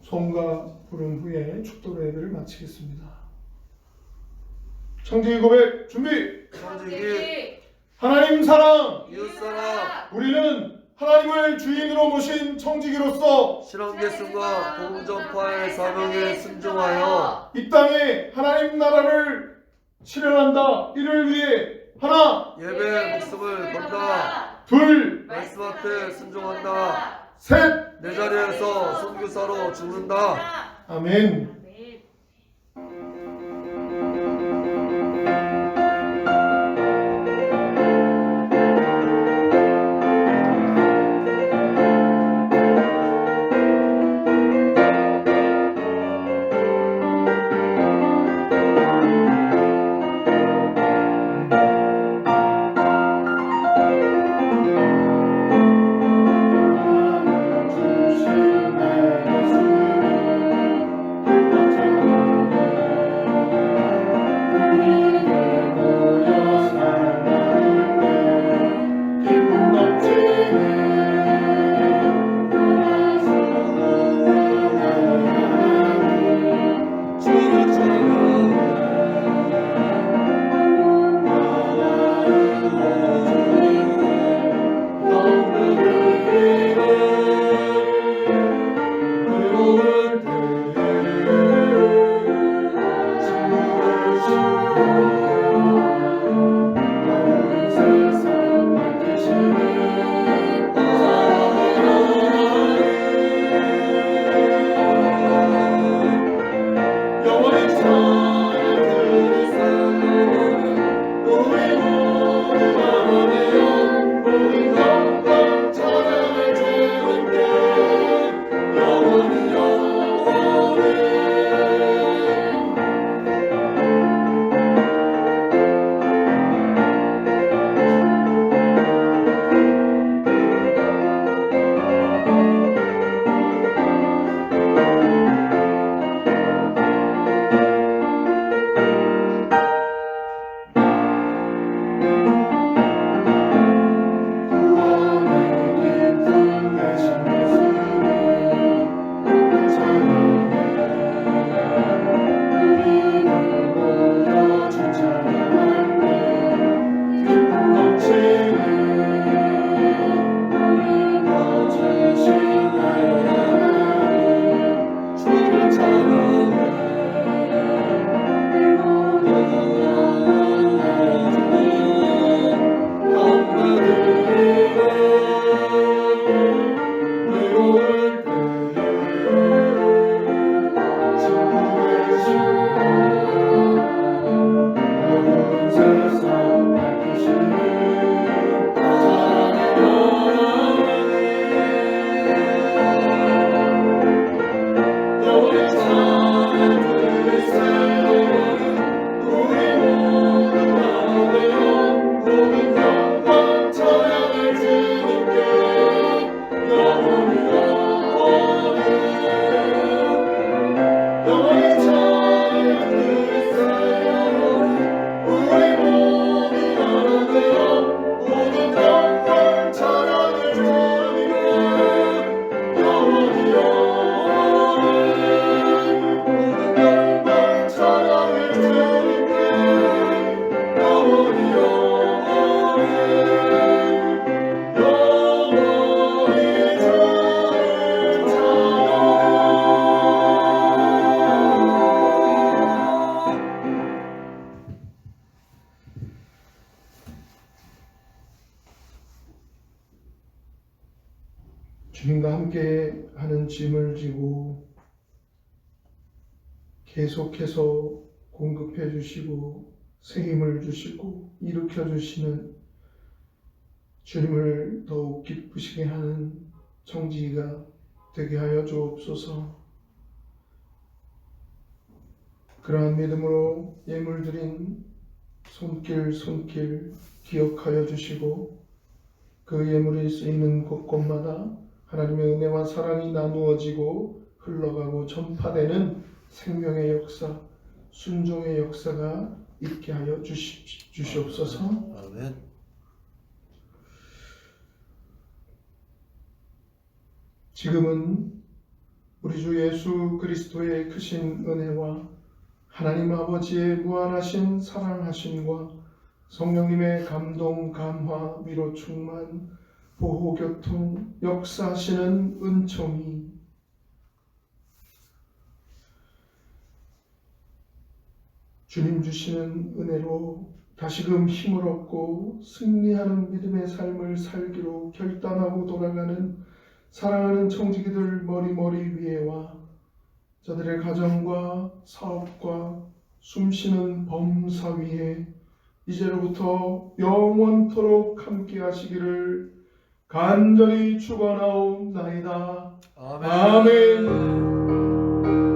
송가 부른 후에 축도로 예배를 마치겠습니다. 청지기 고백 준비! 청지기 하나님 사랑! 이웃사랑 우리는 하나님을 주인으로 모신 청지기로서 실험 계승과 복음 전파의 사명에 순종하여 이 땅에 하나님 나라를 실현한다. 이를 위해 하나, 예배 목숨을 건다. 둘, 말씀 앞에 순종한다. 셋. 내 자리에서 선교사로 죽는다. 아멘. 주신 말씀 주님과 함께 하는 짐을 지고 계속해서 공급해 주시고 새 힘을 주시고 일으켜 주시는 주님을 더욱 기쁘시게 하는 청지기가 되게 하여 주옵소서. 그러한 믿음으로 예물 드린 손길 기억하여 주시고 그 예물이 쓰이는 곳곳마다 하나님의 은혜와 사랑이 나누어지고 흘러가고 전파되는 생명의 역사, 순종의 역사가 있게 하여 주시옵소서. 아멘. 지금은 우리 주 예수 그리스도의 크신 은혜와 하나님 아버지의 무한하신 사랑하심과 성령님의 감동, 감화, 위로 충만, 보호, 교통, 역사하시는 은총이 주님 주시는 은혜로 다시금 힘을 얻고 승리하는 믿음의 삶을 살기로 결단하고 돌아가는 사랑하는 청지기들 머리 위에와 저들의 가정과 사업과 숨쉬는 범사 위에 이제로부터 영원토록 함께 하시기를 간절히 축원하옵나이다. 아멘.